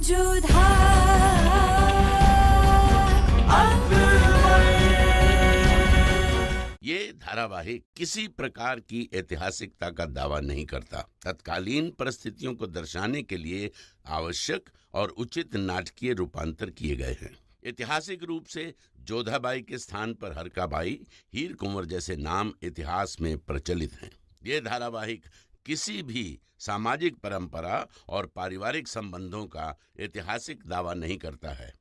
ये धारावाहिक किसी प्रकार की ऐतिहासिकता का दावा नहीं करता। तत्कालीन परिस्थितियों को दर्शाने के लिए आवश्यक और उचित नाटकीय रूपांतर किए गए हैं। ऐतिहासिक रूप से जोधाबाई के स्थान पर हरकाबाई, हीर कुंवर जैसे नाम इतिहास में प्रचलित हैं। ये धारावाहिक किसी भी सामाजिक परंपरा और पारिवारिक संबंधों का ऐतिहासिक दावा नहीं करता है।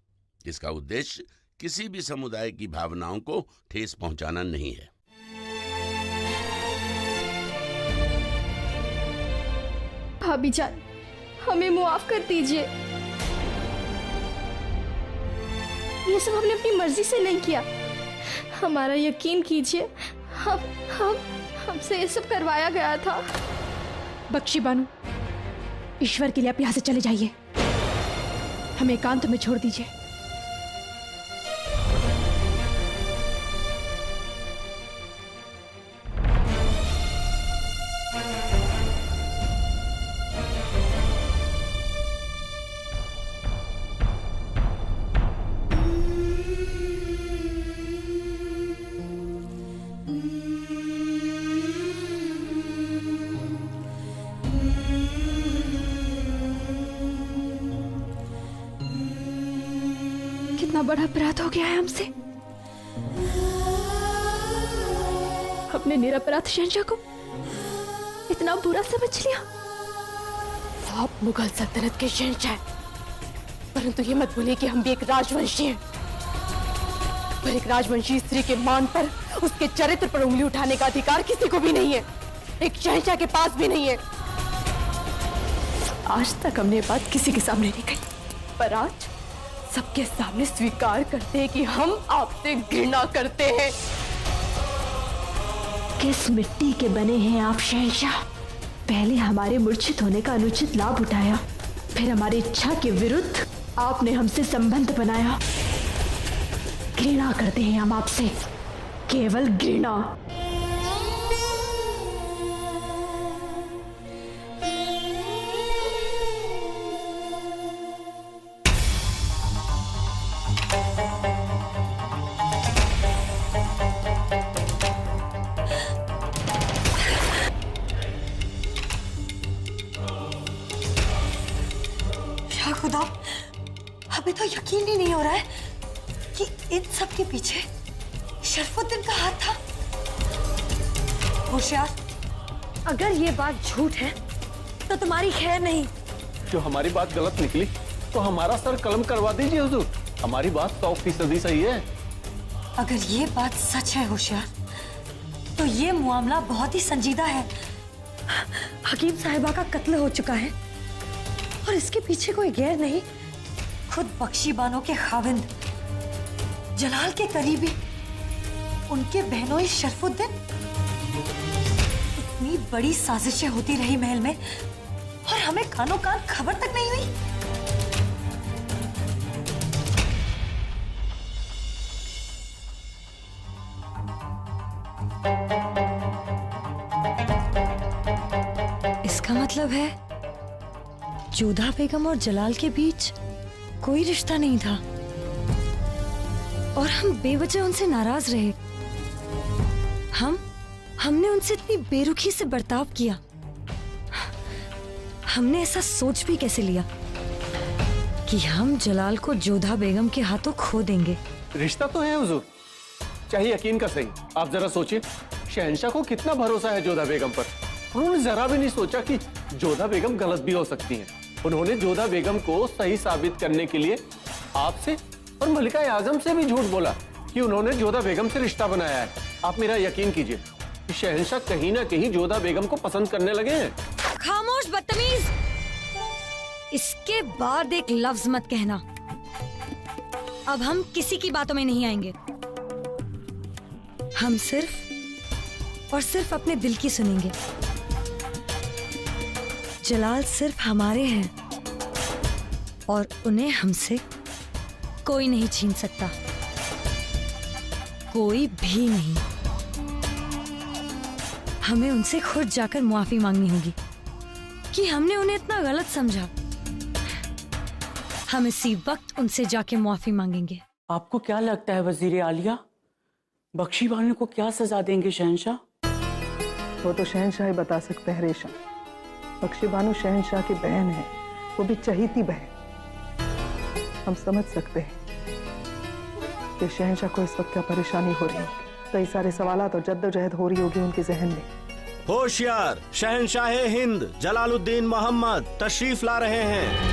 इसका उद्देश्य किसी भी समुदाय की भावनाओं को ठेस पहुंचाना नहीं है। भाभी जान, हमें माफ कर दीजिए। ये सब हमने अपनी मर्जी से नहीं किया। हमारा यकीन कीजिए, हमसे ये सब करवाया गया था। बख्शी बानू, ईश्वर के लिए आप यहाँ से चले जाइए। हमें एकांत में छोड़ दीजिए। कितना बड़ा अपराध हो गया है हमसे। अपने निरपराध शहंशाह को इतना बुरा समझ लिया। आप मुगल सल्तनत के शहंशाह, परंतु ये मत भूलिए कि हम भी एक राजवंशी हैं। पर एक राजवंशी स्त्री के मान पर, उसके चरित्र पर उंगली उठाने का अधिकार किसी को भी नहीं है। एक शहंशाह के पास भी नहीं है। आज तक हमने ये बात किसी के सामने नहीं कही, पर आज सबके सामने स्वीकार करते हैं कि हम आपसे घृणा करते हैं। किस मिट्टी के बने हैं आप शहंशाह? पहले हमारे मूर्छित होने का अनुचित लाभ उठाया, फिर हमारी इच्छा के विरुद्ध आपने हमसे संबंध बनाया। घृणा करते हैं हम आपसे, केवल घृणा। खुदा, अभी तो यकीन ही नहीं हो रहा है कि इन सब के पीछे शरफुद्दीन का हाथ था। होशियार, अगर ये बात झूठ है तो तुम्हारी खैर नहीं। जो हमारी बात गलत निकली तो हमारा सर कलम करवा दीजिए हुजूर। हमारी बात 100% सही है। अगर ये बात सच है होशियार, तो ये मामला बहुत ही संजीदा है। हकीम साहिबा का कत्ल हो चुका है और इसके पीछे कोई गैर नहीं, खुद बख्शी बानो के खाविंद, जलाल के करीबी, उनके बहनोई शरफुद्दीन। इतनी बड़ी साजिशें होती रही महल में और हमें कानों कान खबर तक नहीं हुई। इसका मतलब है जोधा बेगम और जलाल के बीच कोई रिश्ता नहीं था और हम बेवजह उनसे नाराज रहे। हमने उनसे इतनी बेरुखी से बर्ताव किया। हमने ऐसा सोच भी कैसे लिया कि हम जलाल को जोधा बेगम के हाथों खो देंगे। रिश्ता तो है हुजूर, चाहे यकीन का सही। आप जरा सोचिए, शहंशाह को कितना भरोसा है जोधा बेगम पर। उन्होंने जरा भी नहीं सोचा कि जोधा बेगम गलत भी हो सकती हैं। उन्होंने जोधा बेगम को सही साबित करने के लिए आपसे और मलिका आजम से भी झूठ बोला कि उन्होंने जोधा बेगम से रिश्ता बनाया है। आप मेरा यकीन कीजिए कि शहंशाह कहीं ना कहीं जोधा बेगम को पसंद करने लगे हैं। खामोश बदतमीज, इसके बाद एक लफ्ज मत कहना। अब हम किसी की बातों में नहीं आएंगे। हम सिर्फ और सिर्फ अपने दिल की सुनेंगे। जलाल सिर्फ हमारे हैं और उन्हें हमसे कोई नहीं छीन सकता, कोई भी नहीं। हमें उनसे खुद जाकर मुआफी मांगनी होगी कि हमने उन्हें इतना गलत समझा। हम इसी वक्त उनसे जाके माफी मांगेंगे। आपको क्या लगता है वजीर आलिया, बख्शी बानो को क्या सजा देंगे शहंशाह? वो तो शहंशाह ही बता सकते हैं रेशम। बख्शी बानो शहंशाह की बहन है, वो भी चहीती बहन। हम समझ सकते हैं कि शहंशाह को इस वक्त क्या परेशानी हो रही होगी। कई सारे सवालात और जद्दोजहद हो रही होगी उनके जहन में। होशियार, शहंशाह हिंद जलालुद्दीन मोहम्मद तशरीफ ला रहे हैं।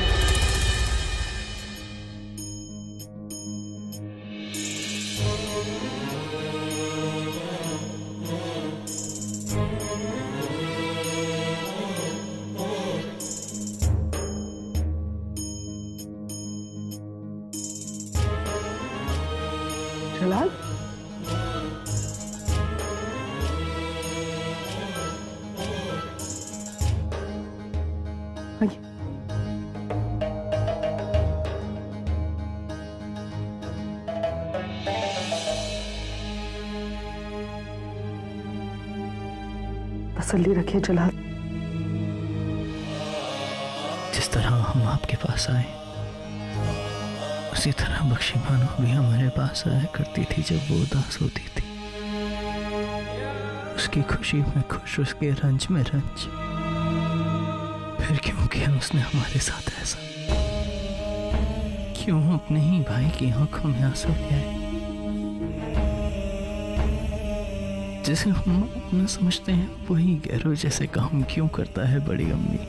जलाल, आइए। तसल्ली रखिए जलाल। जिस तरह हम आपके पास आए उसी तरह बख्शी बानो भी हमारे पास आया करती थी जब वो उदास होती थी। उसकी खुशी में खुश, उसके रंज में रंज। फिर क्यों किया उसने हमारे साथ ऐसा? क्यों अपने ही भाई की आंखों में आंसू ले आए? जिसे हम अपना समझते हैं वही गैरों जैसे काम क्यों करता है बड़ी अम्मी?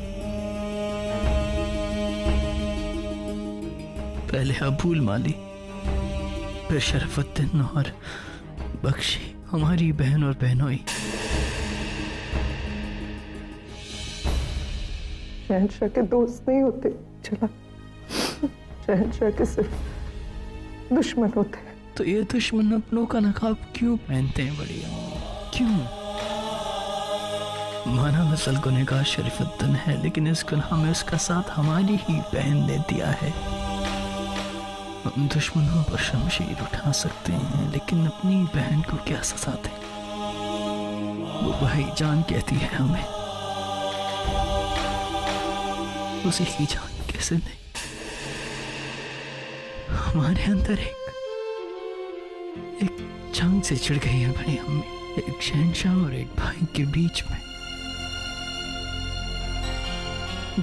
पहले अबूल माली, फिर शरफुद्दीन और बख्शी, हमारी बहन और बहनोई। शहंशाह के दोस्त नहीं होते चला, शहंशाह के सिर्फ दुश्मन होते हैं। तो ये दुश्मन अपनों का नकाब क्यों पहनते हैं बड़ी अम्मी? क्यों? माना असल गुनहगार शरीफुद्दीन है, लेकिन इस गुनाह में उसका साथ हमारी ही बहन ने दिया है। हम दुश्मनों पर शमशीर उठा सकते हैं, लेकिन अपनी बहन को क्या सजा दें? वो भाईजान कहती है हमें, उसे ही जान कैसे दें? हमारे अंदर एक जंग से चिढ़ गई है बड़ी अम्मी, एक शहंशाह और एक भाई के बीच में।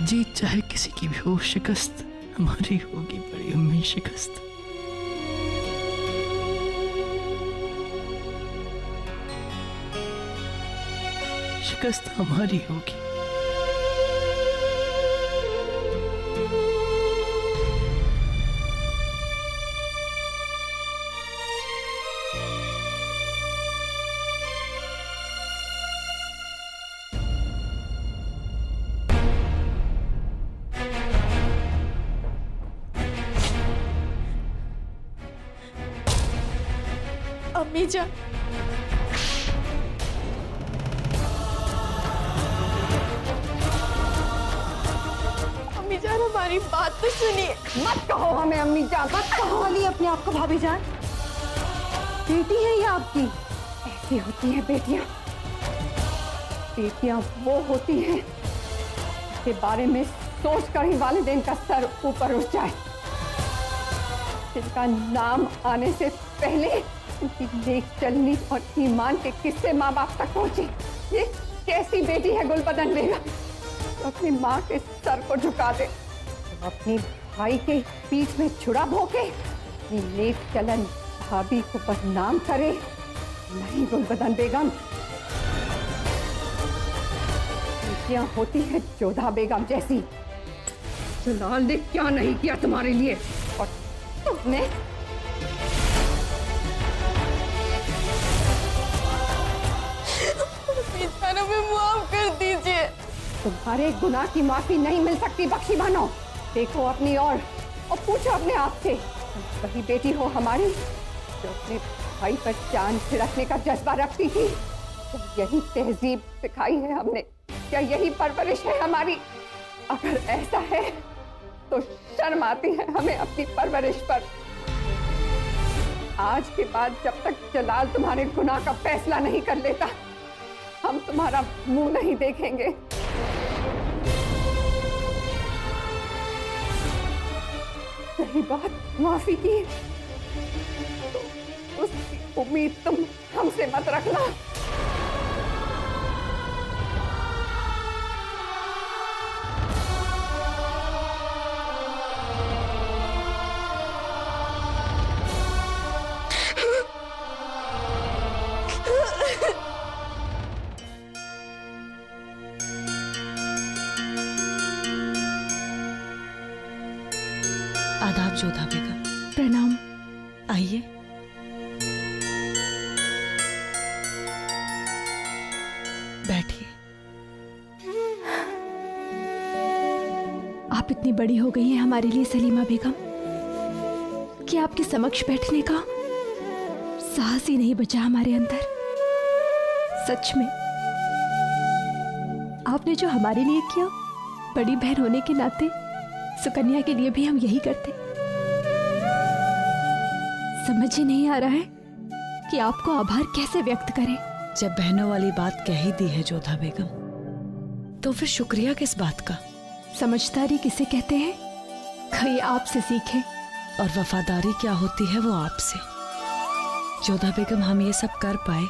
जीत चाहे किसी की भी हो, शिकस्त हमारी होगी बड़ी अम्मी, शिकस्त। शिकस्त हमारी होगी। अम्मी जान, अम्मी जान हमारी बात तो सुनिए। मत कहो हमें अम्मी जान, मत कहो। वाली अपने आप को भाभी जान, बेटी है ये आपकी। ऐसी होती हैं बेटियां। बेटियां वो होती हैं के बारे में सोच कर ही वालिदैन का सर ऊपर उठ जाए, जिनका नाम आने से पहले उनकी नेक चलनी और ईमान के किस्से माँ बाप तक पहुंचे। ये कैसी बेटी है गुलबदन बेगम, तो अपनी माँ के सर को झुका दे, तो अपने भाई के बीच में छुरा भोंके, अपनी नेक चलन भाभी को बदनाम करे। नहीं गुलबदन बेगम, बेटियां होती है जोधा बेगम जैसी। जलाल ने क्या नहीं किया तुम्हारे लिए, और तुमने हमें माफ कर दीजिए। तुम्हारे गुनाह की माफी नहीं मिल सकती बख्शी बानो। देखो अपनी और पूछो अपने आप से, वही बेटी हो हमारी जो अपने भाई पर जान छिड़कने का जज्बा रखती थी। तो यही तहजीब सिखाई है हमने, क्या यही परवरिश है हमारी? अगर ऐसा है तो शर्म आती है हमें अपनी परवरिश पर। आज के बाद जब तक जलाल तुम्हारे गुनाह का फैसला नहीं कर लेता, हम तुम्हारा मुंह नहीं देखेंगे। रही बात माफी की, तो उसकी उम्मीद तुम हमसे मत रखना। आदाब जोधा बेगम। प्रणाम। आइए। बैठिए। आप इतनी बड़ी हो गई हैं हमारे लिए सलीमा बेगम कि आपके समक्ष बैठने का साहस ही नहीं बचा हमारे अंदर। सच में आपने जो हमारे लिए किया, बड़ी बहन होने के नाते सुकन्या के लिए भी हम यही करते। समझ ही नहीं आ रहा है कि आपको आभार कैसे व्यक्त करें। जब बहनों वाली बात कह ही दी है जोधा बेगम, तो फिर शुक्रिया किस बात का? समझदारी किसे कहते हैं, कहीं आपसे सीखे। और वफादारी क्या होती है वो आपसे। जोधा बेगम, हम ये सब कर पाए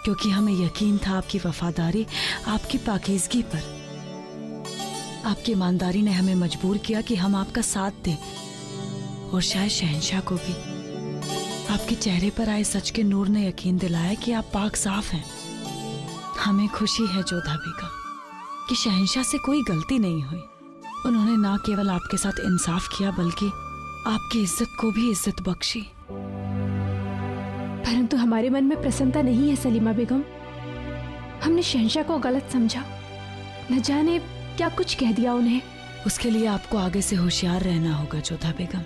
क्योंकि हमें यकीन था आपकी वफादारी, आपकी पाकीज़गी पर। आपकी ईमानदारी ने हमें मजबूर किया कि हम आपका साथ दें, और शायद शहंशाह को भी आपके चेहरे पर आए सच के नूर ने यकीन दिलाया कि आप पाक साफ हैं। हमें खुशी है जोधा बेगम कि शहंशाह से कोई गलती नहीं हुई। उन्होंने ना केवल आपके साथ इंसाफ किया बल्कि आपकी इज्जत को भी इज्जत बख्शी। परंतु हमारे मन में प्रसन्नता नहीं है सलीमा बेगम। हमने शहंशाह को गलत समझा, न जाने क्या कुछ कह दिया उन्हें। उसके लिए आपको आगे से होशियार रहना होगा जोधा बेगम।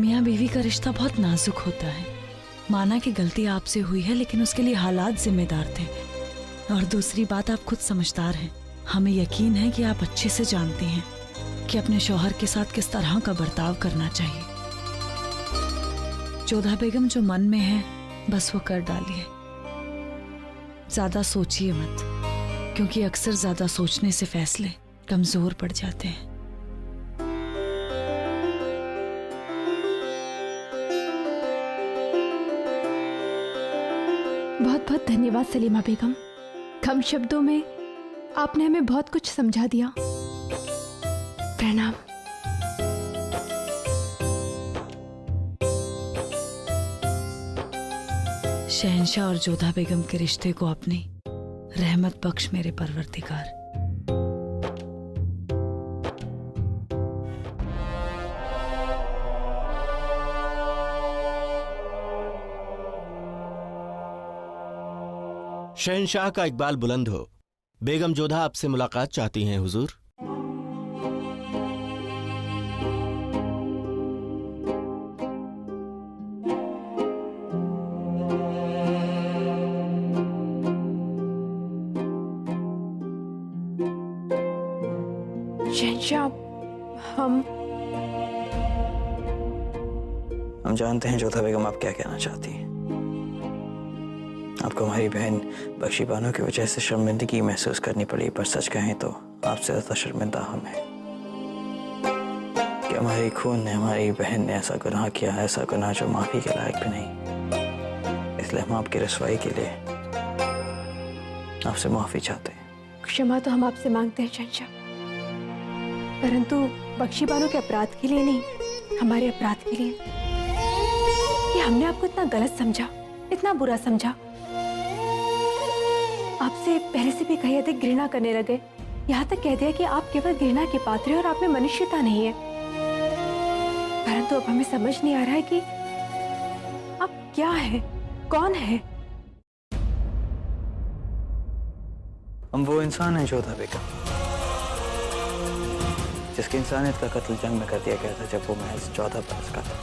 मियाँ बीवी का रिश्ता बहुत नाजुक होता है। माना कि गलती आपसे हुई है, लेकिन उसके लिए हालात जिम्मेदार थे। और दूसरी बात, आप खुद समझदार हैं। हमें यकीन है कि आप अच्छे से जानते हैं कि अपने शौहर के साथ किस तरह का बर्ताव करना चाहिए। जोधा बेगम, जो मन में है बस वो कर डालिए। ज्यादा सोचिए मत, क्योंकि अक्सर ज्यादा सोचने से फैसले कमजोर पड़ जाते हैं। बहुत बहुत धन्यवाद सलीमा बेगम। कम शब्दों में आपने हमें बहुत कुछ समझा दिया। प्रणाम। शहंशाह और जोधा बेगम के रिश्ते को अपनी रहमत बख्श मेरे परवरदिगार। शहंशाह का इकबाल बुलंद हो। बेगम जोधा आपसे मुलाकात चाहती हैं हुजूर। शहंशाह, हम जानते हैं जोधा बेगम आप क्या कहना चाहती हैं। आपको हमारी बहन बख्शी बानो की वजह से शर्मिंदगी महसूस करनी पड़ी, पर सच कहें तो आपसे ज्यादा शर्मिंदा हम हैं कि हमारी खून ने, हमारी बहन ने ऐसा गुनाह किया, ऐसा गुनाह जो माफी के लायक भी नहीं। इसलिए हम आपकी रसवाई के लिए आपसे माफी चाहते हैं। क्षमा तो हम आपसे मांगते हैं शहंशाह, परंतु बख्शी बानो के अपराध के लिए नहीं, हमारे अपराध के लिए कि हमने आपको इतना गलत समझा, इतना बुरा समझा। आपसे पहले से भी कहीं अधिक घृणा करने लगे। यहाँ तक कह दिया कि आप केवल घृणा के पात्र हैं और आप में मनुष्यता नहीं है। परंतु अब हमें समझ नहीं आ रहा है कि आप क्या है, कौन है। हम वो इंसान हैं जोधा बेगम जिसकी इंसानियत का कत्ल जंग में कर दिया गया था जब वो महज 14 बरस का था।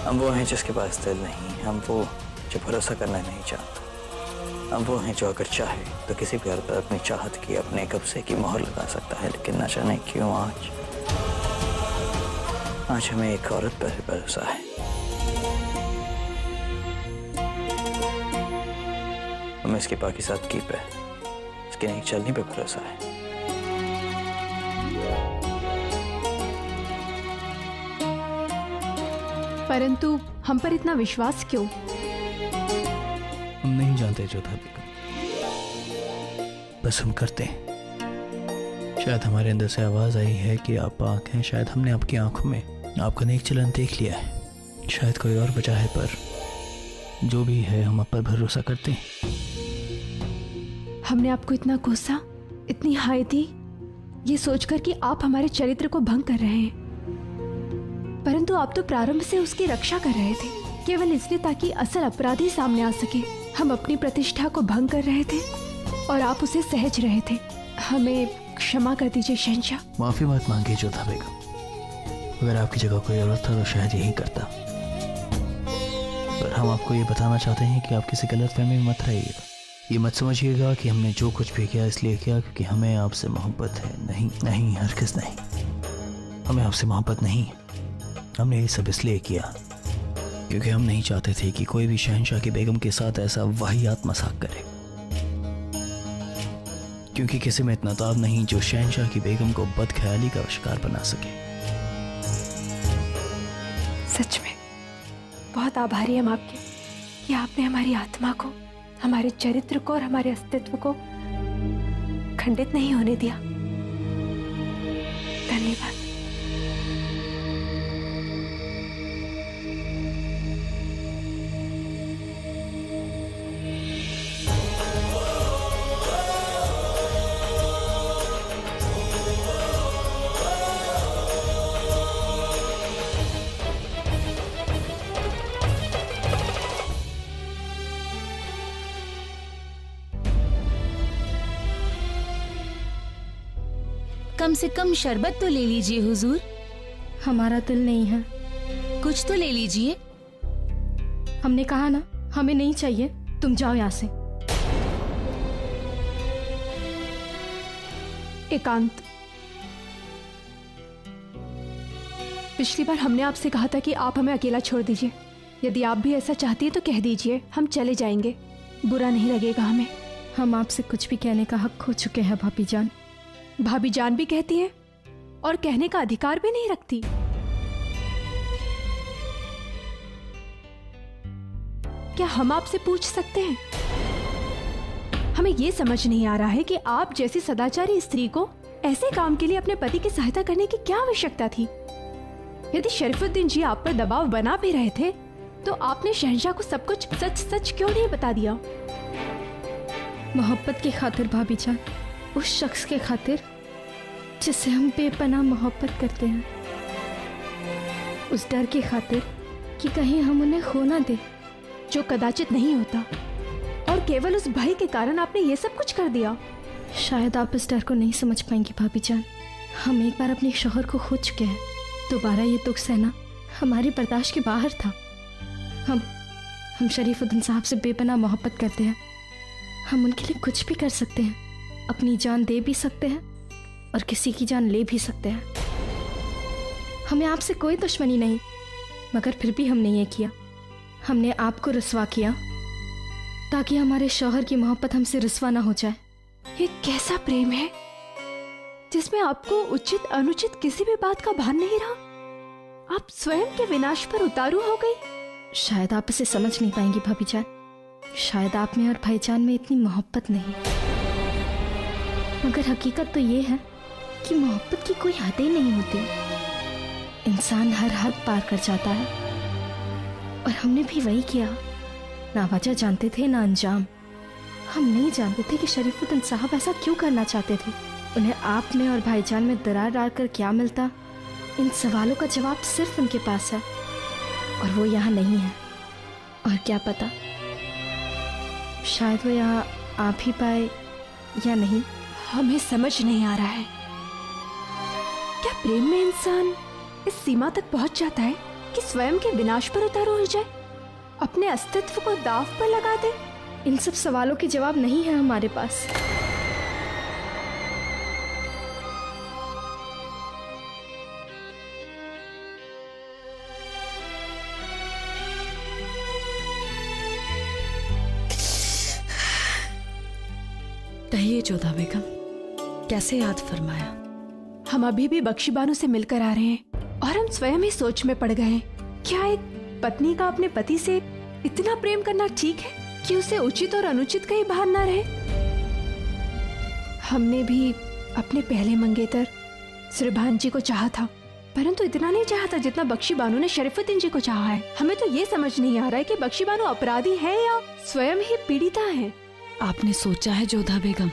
हम वो हैं जिसके पास दिल नहीं, हम वो जो भरोसा करना नहीं चाहता। हम वो हैं जो अगर चाहे तो किसी भी हद पर अपनी चाहत की, अपने कब्जे की मोहर लगा सकता है, लेकिन न जाने क्यों आज हमें एक औरत पर भी भरोसा है। हमें इसकी पाकीज़ादगी पे, इसकी नई चलनी पे भरोसा है। परंतु हम पर इतना विश्वास क्यों? हम नहीं जानते जोधा बेगम, बस हम करते हैं। शायद हमारे अंदर से आवाज आई है कि आप पाक हैं, शायद हमने आपकी आंखों में आपका नेक चलन देख लिया है, शायद कोई और वजह है, पर जो भी है हम आप पर भरोसा करते हैं। हमने आपको इतना कोसा, इतनी हाय दी, ये सोचकर कि आप हमारे चरित्र को भंग कर रहे हैं, परंतु आप तो प्रारंभ से उसकी रक्षा कर रहे थे, केवल इसलिए ताकि असल अपराधी सामने आ सके। हम अपनी प्रतिष्ठा को भंग कर रहे थे और आप उसे सहज रहे थे। हमें क्षमा कर दीजिए शहंशाह। माफी मत मांगिए जोधा बेगम, अगर आपकी जगह कोई और था तो शायद यही करता, पर हम आपको ये बताना चाहते हैं कि आप किसी गलतफहमी में मत रहिएगा। ये मत समझिएगा कि हमने जो कुछ भी किया इसलिए किया क्योंकि हमें आपसे मोहब्बत है। नहीं नहीं, हरगिज़ नहीं, हमें आपसे मोहब्बत नहीं है। हमने ये सब इसलिए किया क्योंकि हम नहीं चाहते थे कि कोई भी शहंशाह की बेगम के साथ ऐसा वाहियात मजाक करे, क्योंकि किसी में इतना ताब नहीं जो शहंशाह की बेगम को बदख्याली का शिकार बना सके। सच में बहुत आभारी हम आपके कि आपने हमारी आत्मा को, हमारे चरित्र को और हमारे अस्तित्व को खंडित नहीं होने दिया। धन्यवाद। कम से कम शरबत तो ले लीजिए हुजूर। हमारा दिल नहीं है। कुछ तो ले लीजिए। हमने कहा ना, हमें नहीं चाहिए, तुम जाओ यहाँ से। एकांत, पिछली बार हमने आपसे कहा था कि आप हमें अकेला छोड़ दीजिए। यदि आप भी ऐसा चाहती है तो कह दीजिए, हम चले जाएंगे, बुरा नहीं लगेगा हमें। हम आपसे कुछ भी कहने का हक खो चुके हैं भाभी जान। भाभी जान भी कहती है और कहने का अधिकार भी नहीं रखती। क्या हम आपसे पूछ सकते हैं? हमें यह समझ नहीं आ रहा है कि आप जैसी सदाचारी स्त्री को ऐसे काम के लिए अपने पति की सहायता करने की क्या आवश्यकता थी। यदि शरीफुद्दीन जी आप पर दबाव बना भी रहे थे तो आपने शहंशाह को सब कुछ सच सच क्यों नहीं बता दिया? मोहब्बत की खातिर भाभी जान, उस शख्स के खातिर जिससे हम बेपनाह मोहब्बत करते हैं, उस डर की खातिर कि कहीं हम उन्हें खो ना दे, जो कदाचित नहीं होता, और केवल उस भय के कारण आपने ये सब कुछ कर दिया। शायद आप इस डर को नहीं समझ पाएंगी भाभी जान। हम एक बार अपने शौहर को खो चुके हैं, दोबारा ये दुख सहना हमारी बर्दाश्त के बाहर था। हम शरीफुद्दीन साहब से बेपनाह मोहब्बत करते हैं। हम उनके लिए कुछ भी कर सकते हैं, अपनी जान दे भी सकते हैं और किसी की जान ले भी सकते हैं। हमें आपसे कोई दुश्मनी नहीं, मगर फिर भी हमने ये किया। हमने आपको रुस्वा किया ताकि हमारे शौहर की मोहब्बत हमसे रुस्वा ना हो जाए। ये कैसा प्रेम है जिसमें आपको उचित अनुचित किसी भी बात का भान नहीं रहा? आप स्वयं के विनाश पर उतारू हो गई। शायद आप इसे समझ नहीं पाएंगी भाभी जान। शायद आप में और भाईजान में इतनी मोहब्बत नहीं, मगर हकीकत तो ये है कि मोहब्बत की कोई हद ही नहीं होती। इंसान हर हद पार कर जाता है, और हमने भी वही किया। ना वजह जानते थे ना अंजाम। हम नहीं जानते थे कि शरीफुद्दीन साहब ऐसा क्यों करना चाहते थे। उन्हें आप में और भाईजान में दरार डालकर क्या मिलता? इन सवालों का जवाब सिर्फ उनके पास है, और वो यहाँ नहीं है। और क्या पता, शायद वो यहाँ आ भी पाए या नहीं। हमें समझ नहीं आ रहा है, क्या प्रेम में इंसान इस सीमा तक पहुंच जाता है कि स्वयं के विनाश पर उतारू हो जाए, अपने अस्तित्व को दांव पर लगा दे? इन सब सवालों के जवाब नहीं है हमारे पास। कहिए जोधा बेगम, कैसे याद फरमाया? हम अभी भी बख्शी बानो से मिलकर आ रहे हैं और हम स्वयं ही सोच में पड़ गए हैं। क्या एक पत्नी का अपने पति से इतना प्रेम करना ठीक है कि उसे उचित और अनुचित का ही भान न रहे? हमने भी अपने पहले मंगेतर श्रीभान जी को चाहा था, परंतु इतना नहीं चाहा था जितना बख्शी बानो ने शरीफुद्दीन जी को चाहा है। हमें तो ये समझ नहीं आ रहा है कि बख्शी बानो अपराधी है या स्वयं ही पीड़िता है। आपने सोचा है जोधा बेगम,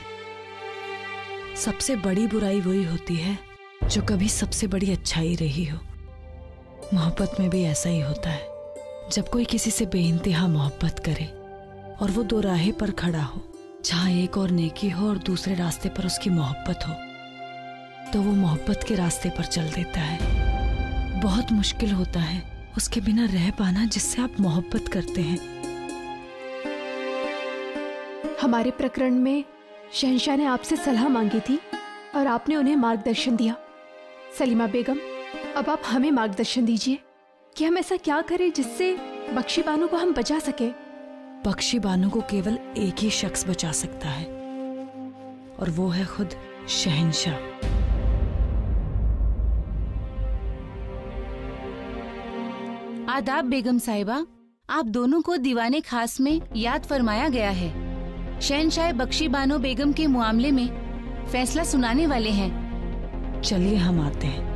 सबसे बड़ी बुराई वही होती है जो कभी सबसे बड़ी अच्छाई रही हो। मोहब्बत में भी ऐसा ही होता है। जब कोई किसी से बेइंतहा मोहब्बत करे और वो दो राहे पर खड़ा हो, जहाँ एक और नेकी हो और दूसरे रास्ते पर उसकी मोहब्बत हो, तो वो मोहब्बत के रास्ते पर चल देता है। बहुत मुश्किल होता है उसके बिना रह पाना जिससे आप मोहब्बत करते हैं। हमारे प्रकरण में शहंशाह ने आपसे सलाह मांगी थी और आपने उन्हें मार्गदर्शन दिया। सलीमा बेगम, अब आप हमें मार्गदर्शन दीजिए कि हम ऐसा क्या करें जिससे बख्शी बानो को हम बचा सके। बख्शी बानो को केवल एक ही शख्स बचा सकता है और वो है खुद शहंशाह। आदाब बेगम साहिबा, आप दोनों को दीवाने खास में याद फरमाया गया है। शहंशाह बख्शी बानो बेगम के मामले में फैसला सुनाने वाले हैं। चलिए हम आते हैं।